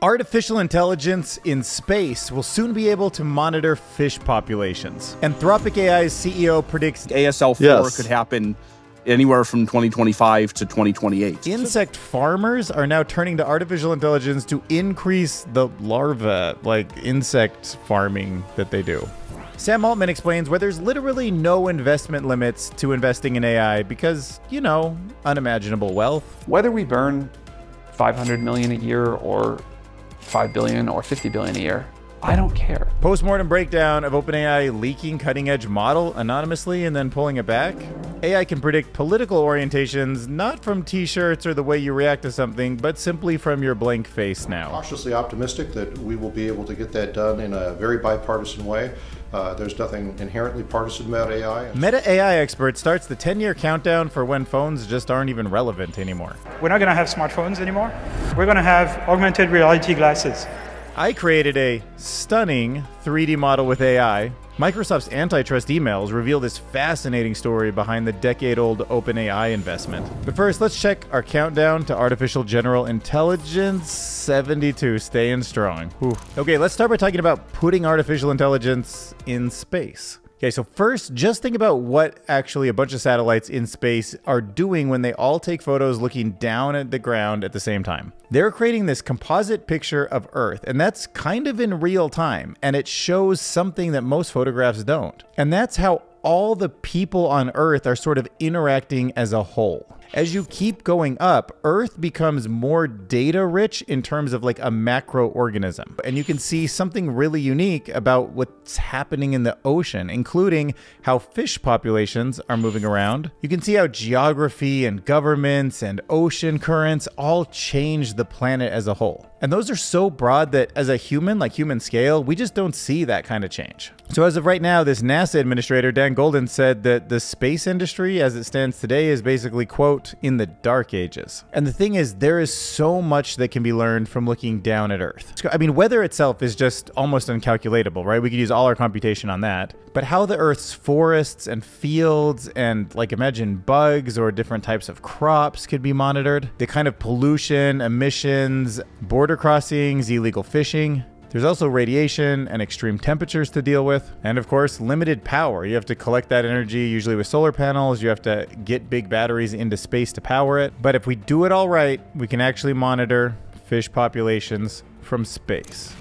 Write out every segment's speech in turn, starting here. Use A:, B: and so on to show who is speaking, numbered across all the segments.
A: Artificial intelligence in space will soon be able to monitor fish populations. Anthropic AI's CEO predicts
B: ASL4 could happen anywhere from 2025 to 2028.
A: Insect farmers are now turning to artificial intelligence to increase the larvae, like insect farming that they do. Sam Altman explains why there's literally no investment limits to investing in AI because, unimaginable wealth.
C: Whether we burn 500 million a year or 5 billion or 50 billion a year, I don't care.
A: Postmortem breakdown of OpenAI leaking cutting-edge model anonymously and then pulling it back. AI can predict political orientations, not from t-shirts or the way you react to something, but simply from your blank face now.
D: Cautiously optimistic that we will be able to get that done in a very bipartisan way. There's nothing inherently partisan about AI.
A: Meta AI expert starts the 10-year countdown for when phones just aren't even relevant anymore.
E: We're not going to have smartphones anymore. We're going to have augmented reality glasses.
A: I created a stunning 3D model with AI. Microsoft's Antitrust emails reveal this fascinating story behind the decade-old OpenAI investment. But first, let's check our countdown to artificial general intelligence. 72, staying strong. Whew. Okay, let's start by talking about putting artificial intelligence in space. Okay, so first, just think about what actually a bunch of satellites in space are doing when they all take photos looking down at the ground at the same time. They're creating this composite picture of Earth, and that's kind of in real time, and it shows something that most photographs don't. And that's how all the people on Earth are sort of interacting as a whole. As you keep going up, Earth becomes more data rich in terms of like a macro organism. And you can see something really unique about what's happening in the ocean, including how fish populations are moving around. You can see how geography and governments and ocean currents all change the planet as a whole. And those are so broad that as a human, like human scale, we just don't see that kind of change. So as of right now, this NASA administrator, Dan Golden, said that the space industry as it stands today is basically, quote, in the dark ages. And the thing is, there is so much that can be learned from looking down at Earth. I mean, weather itself is just almost uncalculatable, right? We could use all our computation on that. But how the Earth's forests and fields and like imagine bugs or different types of crops could be monitored, the kind of pollution, emissions, border crossings, illegal fishing. There's also radiation and extreme temperatures to deal with. And of course, limited power. You have to collect that energy, usually with solar panels. You have to get big batteries into space to power it. But if we do it all right, we can actually monitor fish populations from space.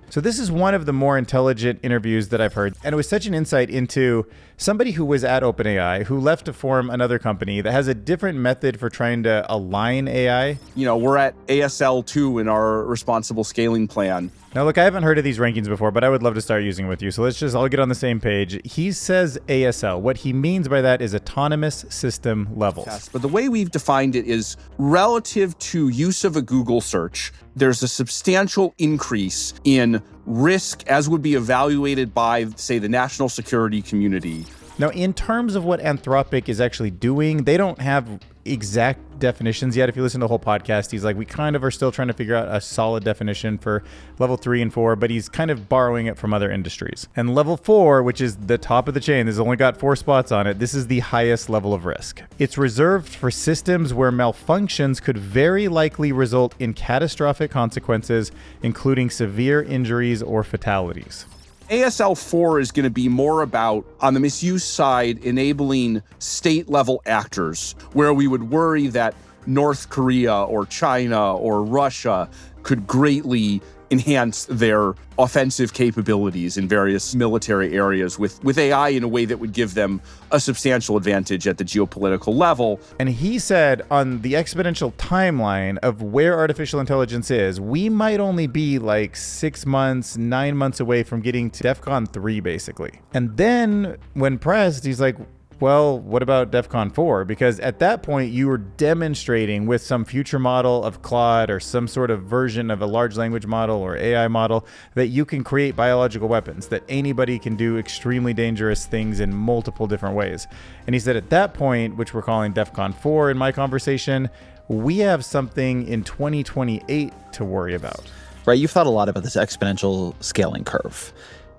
A: So this is one of the more intelligent interviews that I've heard. And it was such an insight into somebody who was at OpenAI, who left to form another company that has a different method for trying to align AI.
B: We're at ASL2 in our responsible scaling plan.
A: Now, look, I haven't heard of these rankings before, but I would love to start using with you. So let's just all get on the same page. He says ASL. What he means by that is autonomous system levels.
B: Yes, but the way we've defined it is relative to use of a Google search, there's a substantial increase in risk as would be evaluated by, say, the national security community.
A: Now, in terms of what Anthropic is actually doing, they don't have exact definitions yet. If you listen to the whole podcast, he's like, we kind of are still trying to figure out a solid definition for level 3 and 4, but he's kind of borrowing it from other industries. And level 4, which is the top of the chain, this has only got 4 spots on it. This is the highest level of risk. It's reserved for systems where malfunctions could very likely result in catastrophic consequences, including severe injuries or fatalities.
B: ASL4 is going to be more about, on the misuse side, enabling state-level actors, where we would worry that North Korea or China or Russia could greatly enhance their offensive capabilities in various military areas with AI in a way that would give them a substantial advantage at the geopolitical level.
A: And he said on the exponential timeline of where artificial intelligence is, we might only be like 6 months, 9 months away from getting to Defcon 3, basically. And then when pressed, he's like, well, what about Defcon 4? Because at that point, you were demonstrating with some future model of Claude or some sort of version of a large language model or AI model that you can create biological weapons, that anybody can do extremely dangerous things in multiple different ways. And he said at that point, which we're calling Defcon 4 in my conversation, we have something in 2028 to worry about.
F: Right, you've thought a lot about this exponential scaling curve.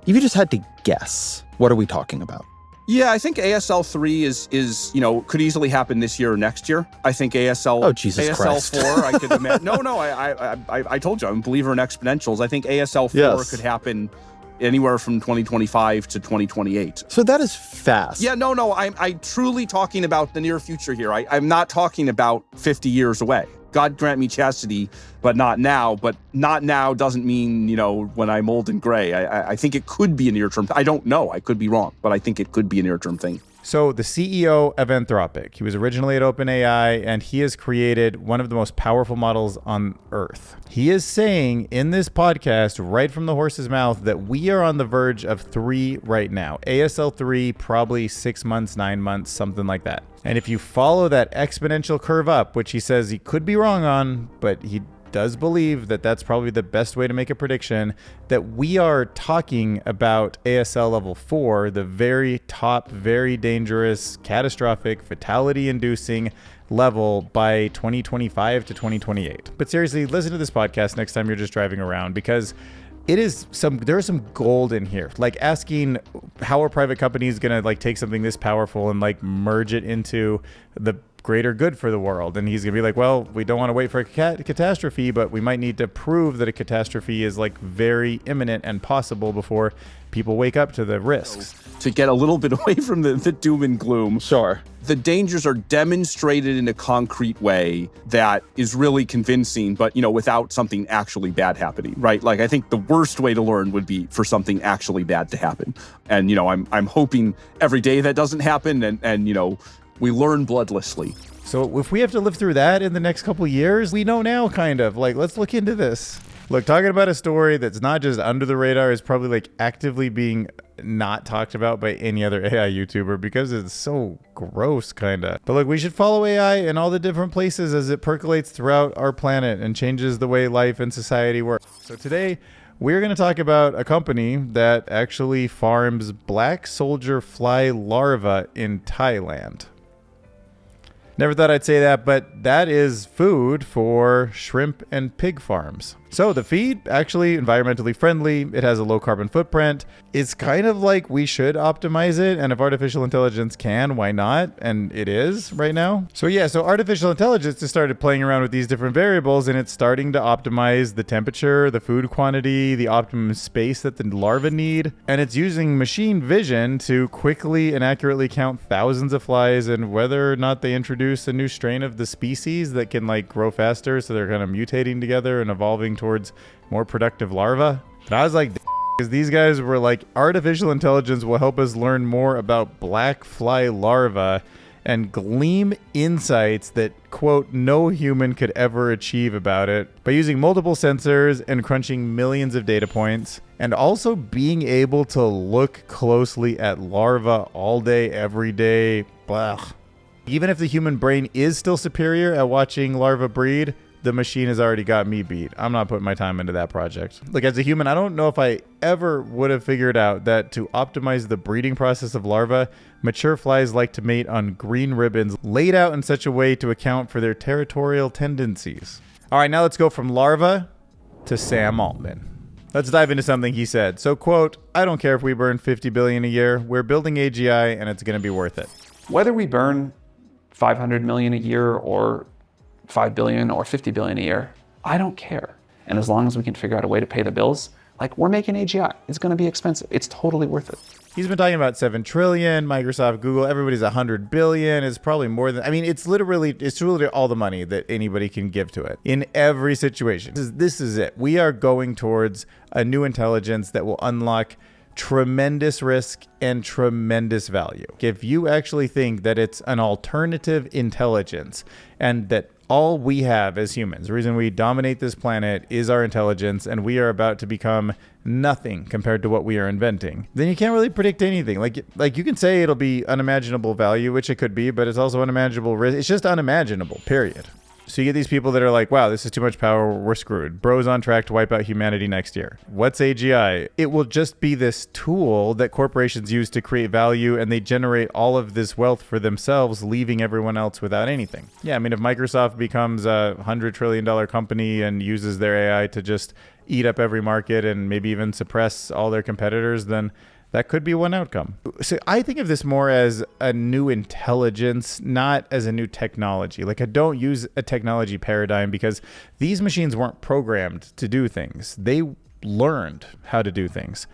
F: If you just had to guess, what are we talking about?
B: Yeah, I think ASL3 is could easily happen this year or next year. I think ASL4 I could imagine. No, I told you I'm a believer in exponentials. I think ASL4 could happen anywhere from 2025 to 2028.
F: So that is fast.
B: Yeah, no, I'm truly talking about the near future here. I'm not talking about 50 years away. God grant me chastity, but not now. But not now doesn't mean, when I'm old and gray. I think it could be a near-term. I don't know. I could be wrong, but I think it could be a near-term thing.
A: So the CEO of Anthropic, he was originally at OpenAI, and he has created one of the most powerful models on Earth. He is saying in this podcast, right from the horse's mouth, that we are on the verge of 3 right now. ASL3, probably 6 months, 9 months, something like that. And if you follow that exponential curve up, which he says he could be wrong on, but he does believe that that's probably the best way to make a prediction, that we are talking about ASL level 4, the very top, very dangerous, catastrophic, fatality-inducing level by 2025 to 2028. But seriously, listen to this podcast next time you're just driving around, because there's some gold in here. Like asking how a private company is going to take something this powerful and merge it into the greater good for the world. And he's gonna be like, well, we don't want to wait for a catastrophe, but we might need to prove that a catastrophe is very imminent and possible before people wake up to the risks.
B: To get a little bit away from the doom and gloom.
F: Sure.
B: The dangers are demonstrated in a concrete way that is really convincing, but, without something actually bad happening, right? I think the worst way to learn would be for something actually bad to happen. And, I'm hoping every day that doesn't happen and we learn bloodlessly.
A: So if we have to live through that in the next couple of years, we know now, kind of. Let's look into this. Look, talking about a story that's not just under the radar is probably actively being not talked about by any other AI YouTuber because it's so gross, kind of. But look, we should follow AI in all the different places as it percolates throughout our planet and changes the way life and society works. So today, we're going to talk about a company that actually farms black soldier fly larvae in Thailand. Never thought I'd say that, but that is food for shrimp and pig farms. So the feed, actually environmentally friendly. It has a low carbon footprint. It's kind of we should optimize it. And if artificial intelligence can, why not? And it is right now. So artificial intelligence has started playing around with these different variables, and it's starting to optimize the temperature, the food quantity, the optimum space that the larvae need. And it's using machine vision to quickly and accurately count thousands of flies and whether or not they introduce a new strain of the species that can grow faster. So they're kind of mutating together and evolving towards more productive larvae. And I was because these guys were artificial intelligence will help us learn more about black fly larvae and glean insights that, quote, no human could ever achieve about it by using multiple sensors and crunching millions of data points, and also being able to look closely at larvae all day, every day. Blah. Even if the human brain is still superior at watching larvae breed, the machine has already got me beat. I'm not putting my time into that project. As a human, I don't know if I ever would have figured out that to optimize the breeding process of larvae, mature flies like to mate on green ribbons laid out in such a way to account for their territorial tendencies. All right, now let's go from larvae to Sam Altman. Let's dive into something he said. So, quote, I don't care if we burn 50 billion a year. We're building AGI and it's going to be worth it.
C: Whether we burn 500 million a year or 5 billion or 50 billion a year, I don't care. And as long as we can figure out a way to pay the bills, we're making AGI. It's going to be expensive. It's totally worth it.
A: He's been talking about 7 trillion, Microsoft, Google, everybody's 100 billion. It's probably more than, it's truly all the money that anybody can give to it in every situation. This is it. We are going towards a new intelligence that will unlock tremendous risk and tremendous value. If you actually think that it's an alternative intelligence and that all we have as humans, the reason we dominate this planet is our intelligence, and we are about to become nothing compared to what we are inventing, then you can't really predict anything. Like you can say it'll be unimaginable value, which it could be, but it's also unimaginable risk. It's just unimaginable, period. So you get these people that are like, wow, this is too much power, we're screwed. Bro's on track to wipe out humanity next year. What's AGI? It will just be this tool that corporations use to create value, and they generate all of this wealth for themselves, leaving everyone else without anything. Yeah, if Microsoft becomes a $100 trillion company and uses their AI to just eat up every market and maybe even suppress all their competitors, then That could be one outcome. So I think of this more as a new intelligence, not as a new technology. Like, I don't use a technology paradigm because these machines weren't programmed to do things. They learned how to do things.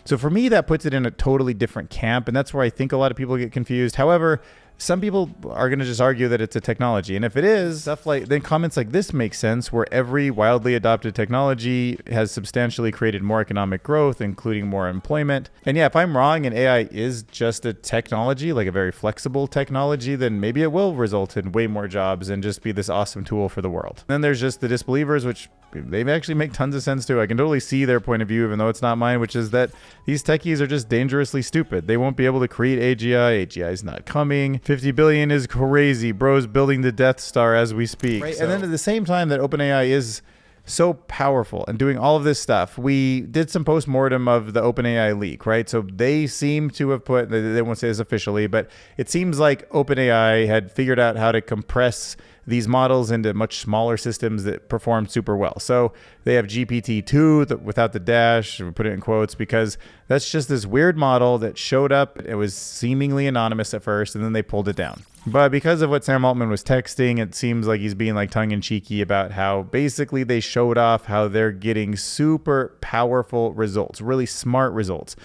A: So for me, that puts it in a totally different camp, and that's where I think a lot of people get confused. However, some people are going to just argue that it's a technology. And if it is, then comments like this make sense, where every wildly adopted technology has substantially created more economic growth, including more employment. And yeah, if I'm wrong and AI is just a technology, like a very flexible technology, then maybe it will result in way more jobs and just be this awesome tool for the world. Then there's just the disbelievers, which they actually make tons of sense too. I can totally see their point of view, even though it's not mine, which is that these techies are just dangerously stupid. They won't be able to create AGI. AGI is not coming. 50 billion is crazy. Bro's building the Death Star as we speak. Right? So. And then at the same time that OpenAI is so powerful and doing all of this stuff, we did some post-mortem of the OpenAI leak, right? So they seem to have put, they won't say this officially, but it seems like OpenAI had figured out how to compress these models into much smaller systems that perform super well. So they have GPT-2 without the dash, we put it in quotes, because that's just this weird model that showed up. It was seemingly anonymous at first, and then they pulled it down. But because of what Sam Altman was texting, it seems like he's being like tongue-in-cheeky about how basically they showed off how they're getting super powerful results, really smart results.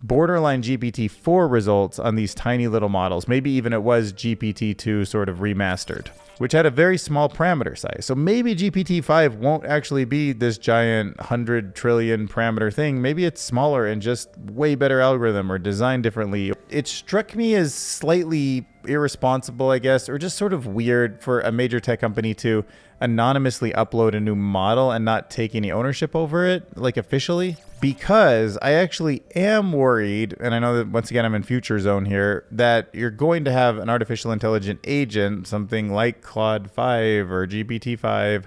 A: Borderline GPT-4 results on these tiny little models. Maybe even it was GPT-2 sort of remastered, which had a very small parameter size. So maybe GPT-5 won't actually be this giant 100 trillion parameter thing. Maybe it's smaller and just way better algorithm or designed differently. It struck me as slightly irresponsible, I guess, or just sort of weird for a major tech company to anonymously upload a new model and not take any ownership over it, like officially, because I actually am worried, and I know that once again I'm in future zone here, that you're going to have an artificial intelligent agent, something like Claude 5 or GPT-5,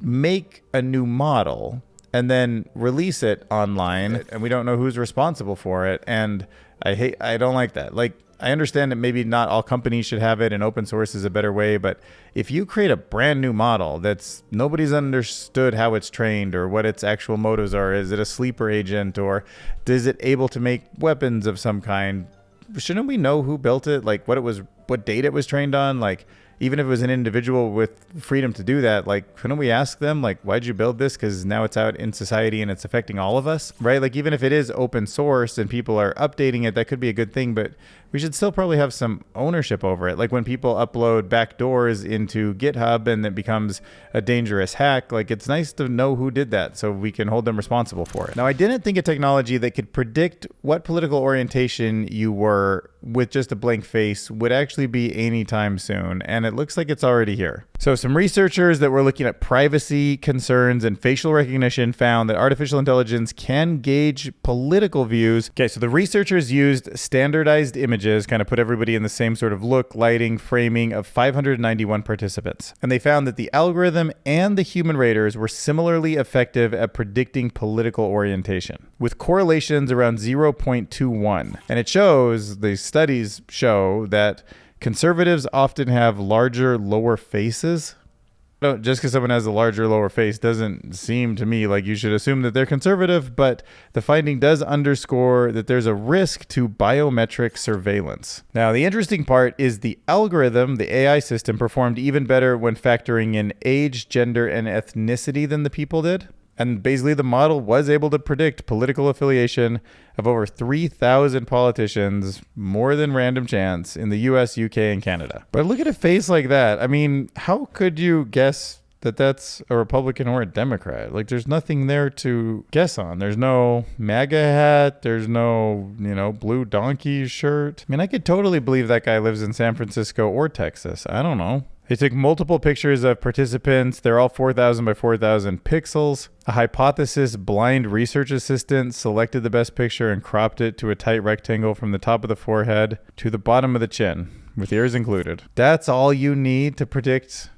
A: make a new model and then release it online, and we don't know who's responsible for it. And I don't like that. Like, I understand that maybe not all companies should have it and open source is a better way, but if you create a brand new model that's nobody's understood how it's trained or what its actual motives are, is it a sleeper agent or is it able to make weapons of some kind? Shouldn't we know who built it? Like what data it was trained on? Like, even if it was an individual with freedom to do that, like, couldn't we ask them, like, why'd you build this? Because now it's out in society and it's affecting all of us, right? Like, even if it is open source and people are updating it, that could be a good thing, but we should still probably have some ownership over it. Like when people upload backdoors into GitHub and it becomes a dangerous hack, like it's nice to know who did that so we can hold them responsible for it. Now, I didn't think a technology that could predict what political orientation you were with just a blank face would actually be anytime soon, and it looks like it's already here. So some researchers that were looking at privacy concerns and facial recognition found that artificial intelligence can gauge political views. Okay, so the researchers used standardized images, kind of put everybody in the same sort of look, lighting, framing of 591 participants. And they found that the algorithm and the human raters were similarly effective at predicting political orientation, with correlations around 0.21. And it shows, the studies show, that conservatives often have larger lower faces. Just because someone has a larger lower face doesn't seem to me like you should assume that they're conservative, but the finding does underscore that there's a risk to biometric surveillance. Now, the interesting part is the algorithm, the AI system, performed even better when factoring in age, gender, and ethnicity than the people did. And basically the model was able to predict political affiliation of over 3,000 politicians, more than random chance, in the US, UK, and Canada. But look at a face like that. I mean, how could you guess that that's a Republican or a Democrat? Like, there's nothing there to guess on. There's no MAGA hat. There's no, blue donkey shirt. I mean, I could totally believe that guy lives in San Francisco or Texas. I don't know. They took multiple pictures of participants. They're all 4,000 by 4,000 pixels. A hypothesis blind research assistant selected the best picture and cropped it to a tight rectangle from the top of the forehead to the bottom of the chin, with ears included. That's all you need to predict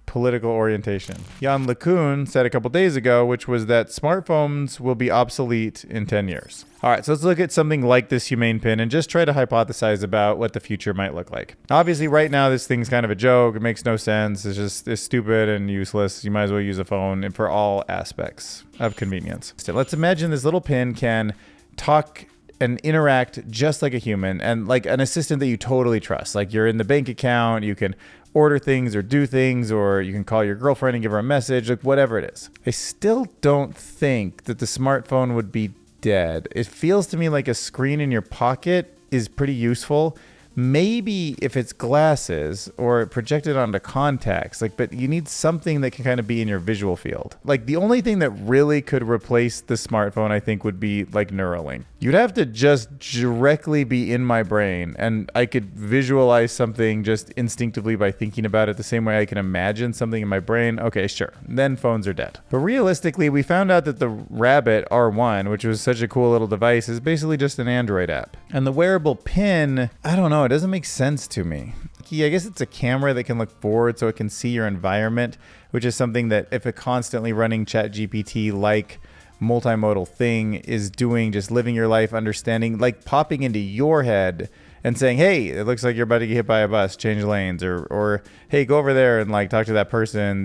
A: political orientation. Jan LeCun said a couple days ago, which was that smartphones will be obsolete in 10 years. All right, so let's look at something like this humane pin and just try to hypothesize about what the future might look like. Obviously, right now, this thing's kind of a joke. It makes no sense. It's stupid and useless. You might as well use a phone for all aspects of convenience. So let's imagine this little pin can talk and interact just like a human, and like an assistant that you totally trust. Like you're in the bank account, you can order things or do things, or you can call your girlfriend and give her a message, like whatever it is. I still don't think that the smartphone would be dead. It feels to me like a screen in your pocket is pretty useful. Maybe if it's glasses or projected onto contacts, like, but you need something that can kind of be in your visual field. Like the only thing that really could replace the smartphone, I think, would be like Neuralink. You'd have to just directly be in my brain, and I could visualize something just instinctively by thinking about it the same way I can imagine something in my brain. Okay, sure. Then phones are dead. But realistically, we found out that the Rabbit R1, which was such a cool little device, is basically just an Android app. And the wearable pin, I don't know, it doesn't make sense to me. Yeah, I guess it's a camera that can look forward so it can see your environment, which is something that if a constantly running ChatGPT like multimodal thing is doing, just living your life, understanding, like popping into your head and saying, hey, it looks like you're about to get hit by a bus, change lanes, or hey, go over there and like talk to that person.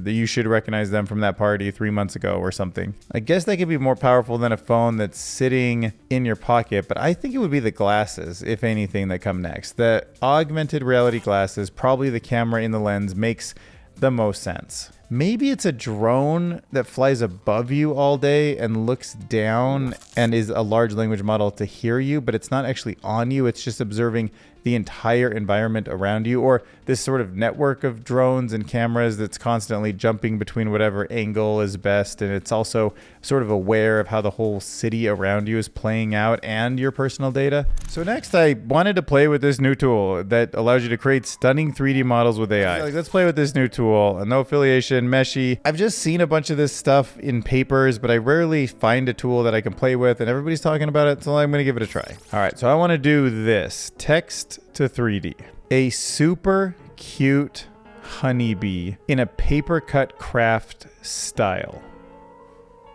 A: You should recognize them from that party 3 months ago or something. I guess that could be more powerful than a phone that's sitting in your pocket, but I think it would be the glasses, if anything, that come next. The augmented reality glasses, probably the camera in the lens, makes the most sense. Maybe it's a drone that flies above you all day and looks down and is a large language model to hear you, but it's not actually on you. It's just observing the entire environment around you, or this sort of network of drones and cameras that's constantly jumping between whatever angle is best. And it's also sort of aware of how the whole city around you is playing out and your personal data. So next, I wanted to play with this new tool that allows you to create stunning 3D models with AI. Like, let's play with this new tool. No affiliation, Meshey. I've just seen a bunch of this stuff in papers, but I rarely find a tool that I can play with, and everybody's talking about it, so I'm going to give it a try. All right, so I want to do this. Text to 3D. A super cute honeybee in a paper cut craft style.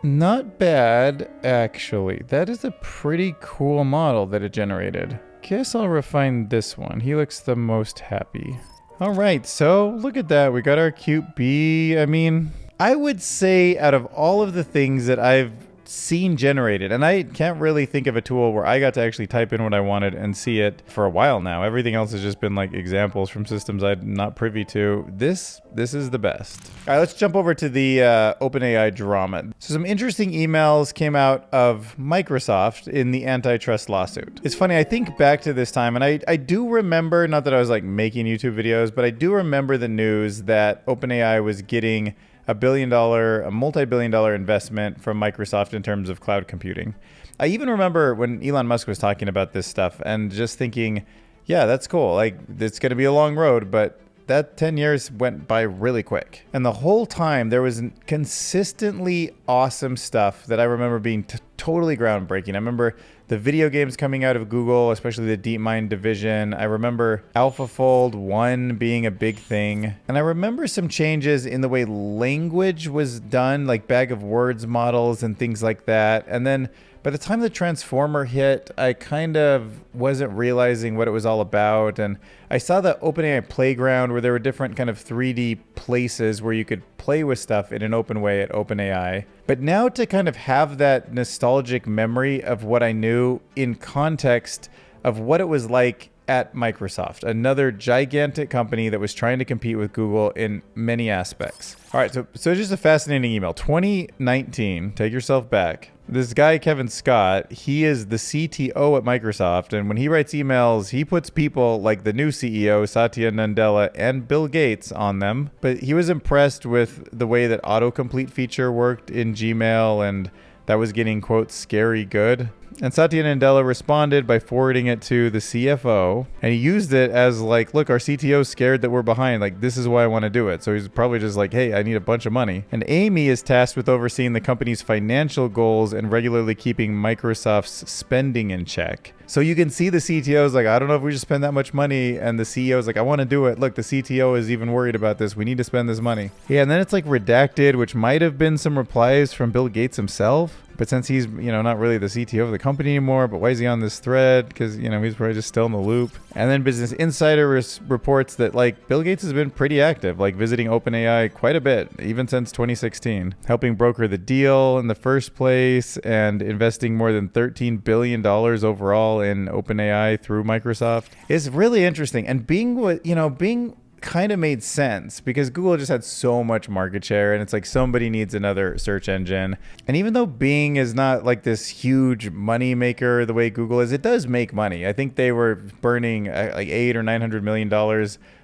A: Not bad, actually. That is a pretty cool model that it generated. Guess I'll refine this one. He looks the most happy. All right, so look at that. We got our cute bee. I mean, I would say out of all of the things that I've seen generated, and I can't really think of a tool where I got to actually type in what I wanted and see it for a while now. Everything else has just been like examples from systems I'm not privy to. This is the best. All right, let's jump over to the OpenAI drama. So some interesting emails came out of Microsoft in the antitrust lawsuit. It's funny, I think back to this time, and I do remember, not that I was like making YouTube videos, but I do remember the news that OpenAI was getting a multi-billion-dollar investment from Microsoft in terms of cloud computing. I even remember when Elon Musk was talking about this stuff and just thinking, yeah, that's cool. Like, it's going to be a long road, but that 10 years went by really quick. And the whole time there was consistently awesome stuff that I remember being totally groundbreaking. I remember the video games coming out of Google, especially the DeepMind division. I remember AlphaFold 1 being a big thing. And I remember some changes in the way language was done, like bag of words models and things like that. And then by the time the Transformer hit, I kind of wasn't realizing what it was all about. And I saw the OpenAI playground where there were different kind of 3D places where you could play with stuff in an open way at OpenAI. But now to kind of have that nostalgic memory of what I knew in context of what it was like at Microsoft, another gigantic company that was trying to compete with Google in many aspects. All right, so just a fascinating email. 2019, take yourself back. This guy, Kevin Scott, he is the CTO at Microsoft, and when he writes emails, he puts people like the new CEO, Satya Nadella, and Bill Gates on them. But he was impressed with the way that autocomplete feature worked in Gmail, and that was getting, quote, scary good. And Satya Nadella responded by forwarding it to the CFO, and he used it as like, look, our CTO's scared that we're behind. Like, this is why I want to do it. So he's probably just like, hey, I need a bunch of money. And Amy is tasked with overseeing the company's financial goals and regularly keeping Microsoft's spending in check. So you can see the CTO's like, I don't know if we should spend that much money. And the CEO's like, I want to do it. Look, the CTO is even worried about this. We need to spend this money. Yeah, and then it's like redacted, which might have been some replies from Bill Gates himself. But since he's, not really the CTO of the company anymore, but why is he on this thread? Because, he's probably just still in the loop. And then Business Insider reports that, Bill Gates has been pretty active, visiting OpenAI quite a bit, even since 2016, helping broker the deal in the first place and investing more than $13 billion overall in OpenAI through Microsoft. It's really interesting. And Bing kind of made sense because Google just had so much market share, and it's like somebody needs another search engine. And even though Bing is not this huge money maker the way Google is, it does make money. I think they were burning $800 or $900 million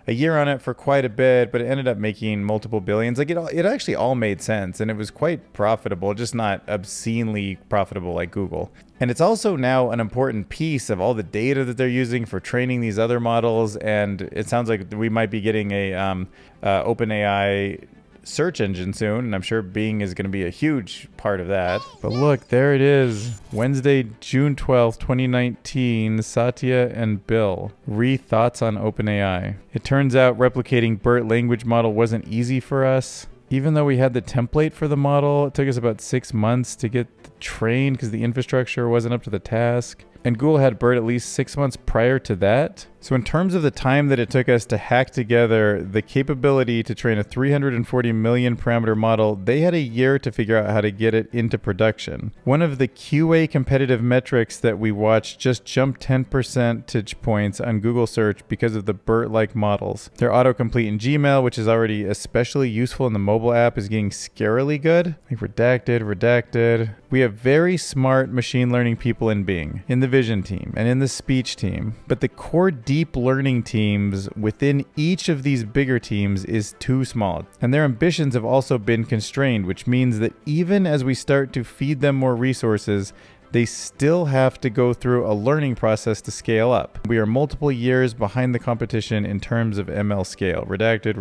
A: a year on it for quite a bit, but it ended up making multiple billions. It actually all made sense, and it was quite profitable, just not obscenely profitable like Google. And it's also now an important piece of all the data that they're using for training these other models. And it sounds like we might be getting a OpenAI search engine soon, and I'm sure Bing is going to be a huge part of that. But look, there it is. Wednesday, June 12th, 2019, Satya and Bill. Thoughts on OpenAI. It turns out replicating BERT language model wasn't easy for us. Even though we had the template for the model, it took us about 6 months to get trained because the infrastructure wasn't up to the task. And Google had BERT at least 6 months prior to that. So in terms of the time that it took us to hack together the capability to train a 340 million parameter model, they had a year to figure out how to get it into production. One of the QA competitive metrics that we watched just jumped 10 percentage points on Google search because of the BERT-like models. Their autocomplete in Gmail, which is already especially useful in the mobile app, is getting scarily good. Redacted. We have very smart machine learning people in Bing, in the vision team, and in the speech team. But the core deep learning teams within each of these bigger teams is too small. And their ambitions have also been constrained, which means that even as we start to feed them more resources, they still have to go through a learning process to scale up. We are multiple years behind the competition in terms of ML scale. Redacted.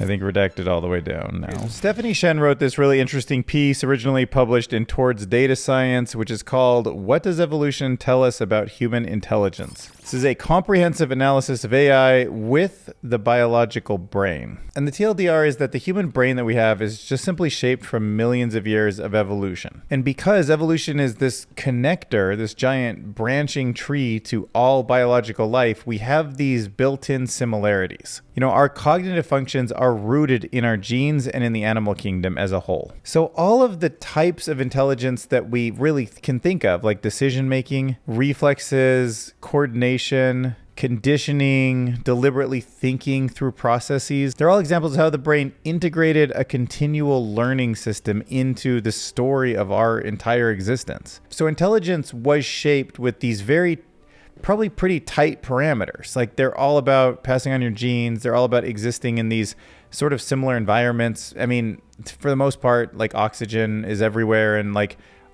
A: I think redacted all the way down now. Stephanie Shen wrote this really interesting piece originally published in Towards Data Science, which is called What Does Evolution Tell Us About Human Intelligence? This is a comprehensive analysis of AI with the biological brain. And the TLDR is that the human brain that we have is just simply shaped from millions of years of evolution. And because evolution is this connector, this giant branching tree to all biological life, we have these built-in similarities. Our cognitive functions are rooted in our genes and in the animal kingdom as a whole. So all of the types of intelligence that we really can think of, like decision-making, reflexes, coordination, conditioning, deliberately thinking through processes, they're all examples of how the brain integrated a continual learning system into the story of our entire existence. So intelligence was shaped with these probably pretty tight parameters. They're all about passing on your genes. They're all about existing in these sort of similar environments. I mean, for the most part, oxygen is everywhere, and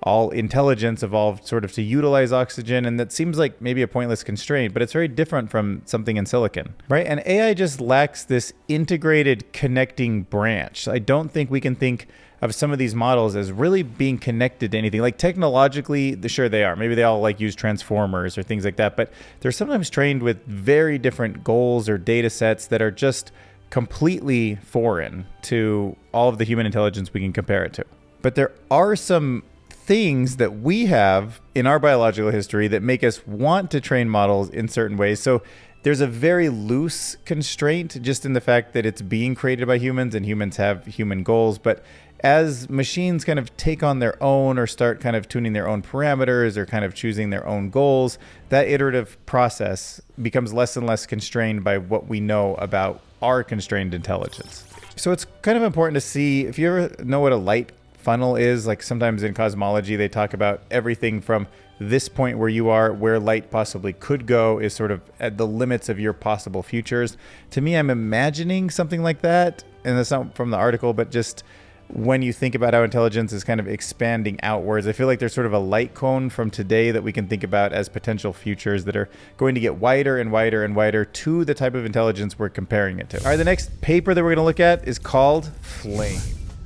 A: all intelligence evolved sort of to utilize oxygen. And that seems like maybe a pointless constraint, but it's very different from something in silicon, right? And AI just lacks this integrated connecting branch. I don't think we can think of some of these models as really being connected to anything. Technologically, sure they are. Maybe they all use transformers or things like that, but they're sometimes trained with very different goals or data sets that are just completely foreign to all of the human intelligence we can compare it to. But there are some things that we have in our biological history that make us want to train models in certain ways. So there's a very loose constraint just in the fact that it's being created by humans and humans have human goals. But as machines kind of take on their own or start kind of tuning their own parameters or kind of choosing their own goals, that iterative process becomes less and less constrained by what we know about our constrained intelligence. So it's kind of important to see, if you ever know what a light funnel is, sometimes in cosmology, they talk about everything from this point where you are, where light possibly could go, is sort of at the limits of your possible futures. To me, I'm imagining something like that, and that's not from the article, but just when you think about how intelligence is kind of expanding outwards, I feel like there's sort of a light cone from today that we can think about as potential futures that are going to get wider and wider and wider to the type of intelligence we're comparing it to. All right, the next paper that we're going to look at is called Flame.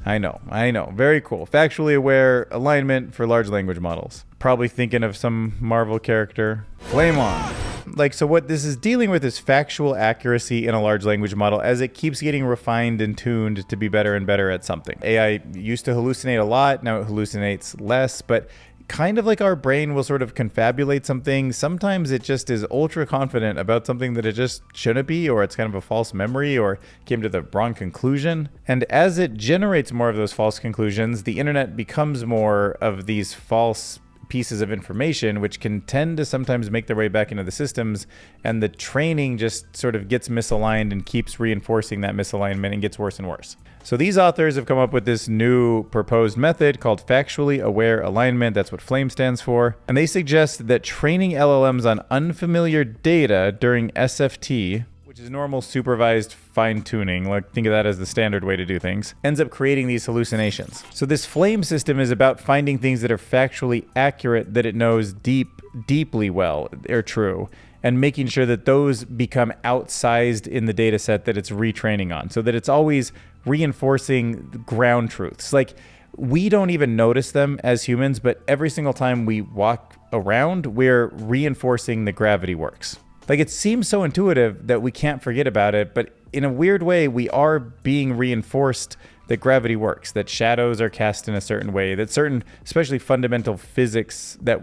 A: I know. Very cool. Factually aware alignment for large language models. Probably thinking of some Marvel character. Flame on. Like, so what this is dealing with is factual accuracy in a large language model as it keeps getting refined and tuned to be better and better at something. AI used to hallucinate a lot, now it hallucinates less, but kind of like our brain will sort of confabulate something. Sometimes it just is ultra confident about something that it just shouldn't be, or it's kind of a false memory, or came to the wrong conclusion. And as it generates more of those false conclusions, the internet becomes more of these false pieces of information, which can tend to sometimes make their way back into the systems, and the training just sort of gets misaligned and keeps reinforcing that misalignment and gets worse and worse. So these authors have come up with this new proposed method called Factually-Aware alignment. That's what FLAME stands for. And they suggest that training LLMs on unfamiliar data during SFT, which is normal supervised fine-tuning, like think of that as the standard way to do things, ends up creating these hallucinations. So this FLAME system is about finding things that are factually accurate, that it knows deeply well are true, and making sure that those become outsized in the data set that it's retraining on, so that it's always reinforcing ground truths. Like, we don't even notice them as humans, but every single time we walk around, we're reinforcing that gravity works. Like, it seems so intuitive that we can't forget about it, but in a weird way, we are being reinforced that gravity works, that shadows are cast in a certain way, that certain, especially fundamental physics that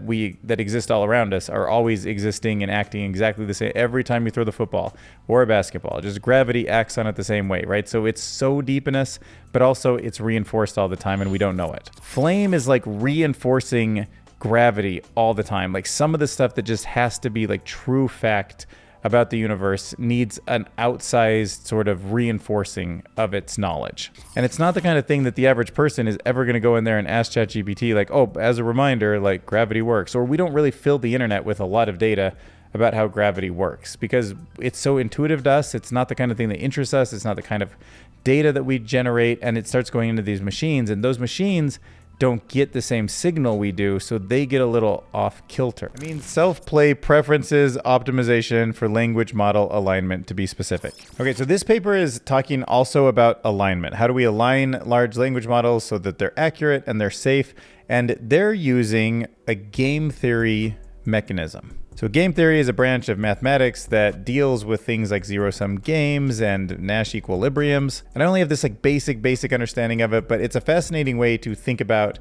A: exist all around us are always existing and acting exactly the same every time you throw the football or a basketball. Just gravity acts on it the same way, right? So it's so deep in us, but also it's reinforced all the time and we don't know it. Flame is like reinforcing gravity all the time. Like, some of the stuff that just has to be like true fact about the universe needs an outsized sort of reinforcing of its knowledge. And it's not the kind of thing that the average person is ever going to go in there and ask ChatGPT, like, oh, as a reminder, like, gravity works. Or we don't really fill the internet with a lot of data about how gravity works because it's so intuitive to us. It's not the kind of thing that interests us. It's not the kind of data that we generate. And it starts going into these machines, and those machines don't get the same signal we do, so they get a little off kilter. I mean, self-play preferences optimization for language model alignment, to be specific. Okay, so this paper is talking also about alignment. How do we align large language models so that they're accurate and they're safe? And they're using a game theory mechanism. So game theory is a branch of mathematics that deals with things like zero-sum games and Nash equilibriums. And I only have this like basic understanding of it, but it's a fascinating way to think about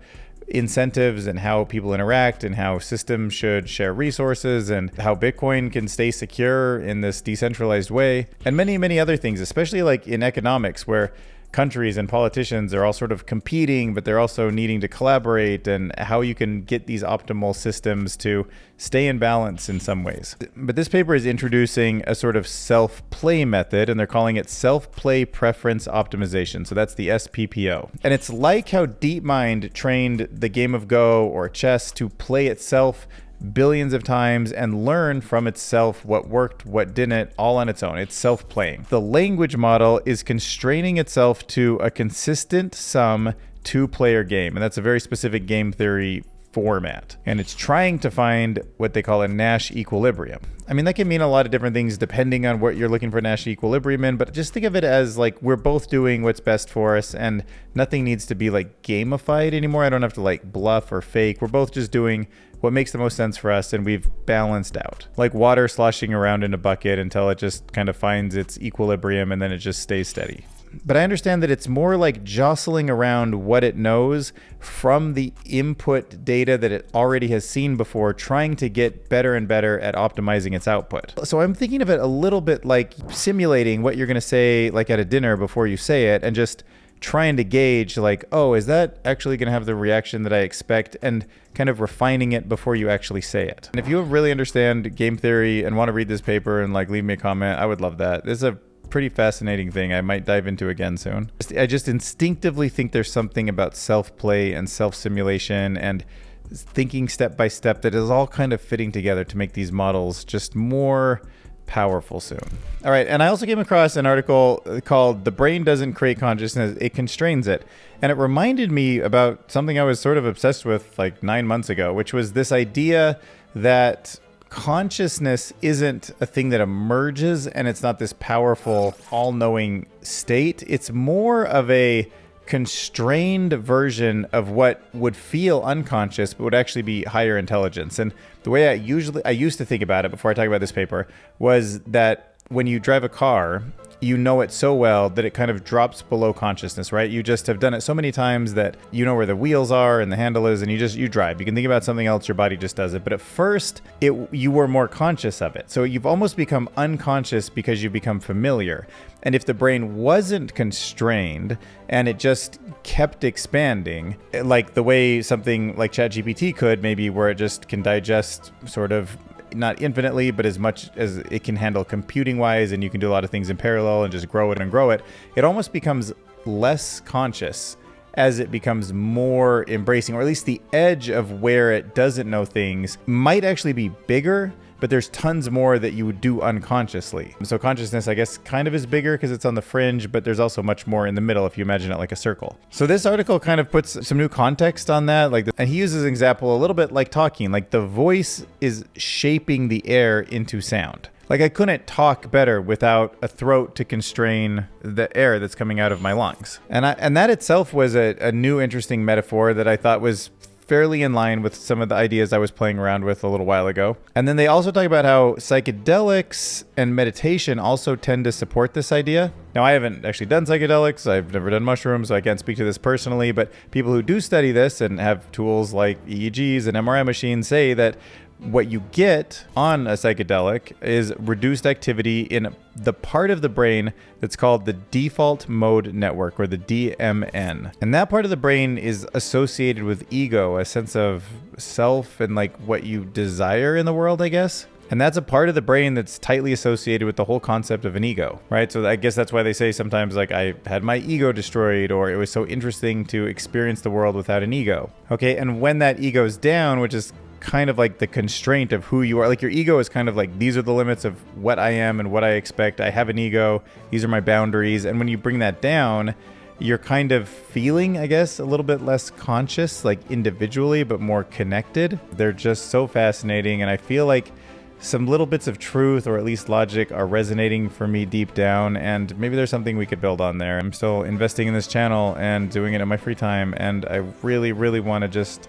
A: incentives and how people interact and how systems should share resources and how Bitcoin can stay secure in this decentralized way, and many other things, especially like in economics where countries and politicians are all sort of competing, but they're also needing to collaborate, and how you can get these optimal systems to stay in balance in some ways. But this paper is introducing a sort of self-play method, and they're calling it self-play preference optimization. So that's the SPPO. And it's like how DeepMind trained the game of Go or chess to play itself billions of times and learn from itself what worked, what didn't, all on its own. It's self-playing. The language model is constraining itself to a consistent sum two-player game, and that's a very specific game theory format. And it's trying to find what they call a Nash equilibrium. I mean, that can mean a lot of different things depending on what you're looking for Nash equilibrium in, but just think of it as like we're both doing what's best for us and nothing needs to be like gamified anymore. I don't have to like bluff or fake. We're both just doing what makes the most sense for us, and we've balanced out. Like water sloshing around in a bucket until it just kind of finds its equilibrium and then it just stays steady. But I understand that it's more like jostling around what it knows from the input data that it already has seen before, trying to get better and better at optimizing its output. So I'm thinking of it a little bit like simulating what you're going to say like at a dinner before you say it, and just trying to gauge like, oh, is that actually going to have the reaction that I expect, and kind of refining it before you actually say it. And if you really understand game theory and want to read this paper and like leave me a comment, I would love that. This is a pretty fascinating thing I might dive into again soon. I just instinctively think there's something about self-play and self-simulation and thinking step by step that is all kind of fitting together to make these models just more powerful soon. All right, and I also came across an article called "The Brain Doesn't Create Consciousness, It Constrains It." And it reminded me about something I was sort of obsessed with like 9 months ago, which was this idea that consciousness isn't a thing that emerges and it's not this powerful, all-knowing state. It's more of a constrained version of what would feel unconscious but would actually be higher intelligence. And the way I used to think about it before I talk about this paper was that when you drive a car, you know it so well that it kind of drops below consciousness, right? You just have done it so many times that you know where the wheels are and the handle is, and you drive. You can think about something else, your body just does it. But at first, you were more conscious of it. So you've almost become unconscious because you become familiar. And if the brain wasn't constrained and it just kept expanding, like the way something like ChatGPT could, maybe where it just can digest sort of not infinitely, but as much as it can handle computing wise, and you can do a lot of things in parallel and just grow it and grow it, it almost becomes less conscious as it becomes more embracing, or at least the edge of where it doesn't know things might actually be bigger, but there's tons more that you would do unconsciously. So consciousness, I guess, kind of is bigger because it's on the fringe, but there's also much more in the middle if you imagine it like a circle. So this article kind of puts some new context on that. And he uses an example a little bit like talking, like the voice is shaping the air into sound. Like I couldn't talk better without a throat to constrain the air that's coming out of my lungs. And that itself was a new interesting metaphor that I thought was fairly in line with some of the ideas I was playing around with a little while ago. And then they also talk about how psychedelics and meditation also tend to support this idea. Now, I haven't actually done psychedelics. I've never done mushrooms, so I can't speak to this personally. But people who do study this and have tools like EEGs and MRI machines say that what you get on a psychedelic is reduced activity in the part of the brain that's called the default mode network, or the DMN. And that part of the brain is associated with ego, a sense of self and like what you desire in the world, I guess. And that's a part of the brain that's tightly associated with the whole concept of an ego, right? So I guess that's why they say sometimes like I had my ego destroyed, or it was so interesting to experience the world without an ego. Okay, and when that ego's down, which is kind of like the constraint of who you are. Like your ego is kind of like, these are the limits of what I am and what I expect. I have an ego. These are my boundaries. And when you bring that down, you're kind of feeling, I guess, a little bit less conscious, like individually, but more connected. They're just so fascinating. And I feel like some little bits of truth, or at least logic, are resonating for me deep down. And maybe there's something we could build on there. I'm still investing in this channel and doing it in my free time. And I really, really want to just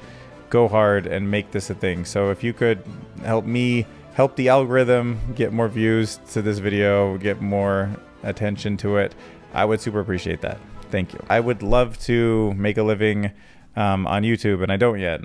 A: go hard and make this a thing. So if you could help me help the algorithm get more views to this video, get more attention to it, I would super appreciate that. Thank you. I would love to make a living on YouTube, and I don't yet.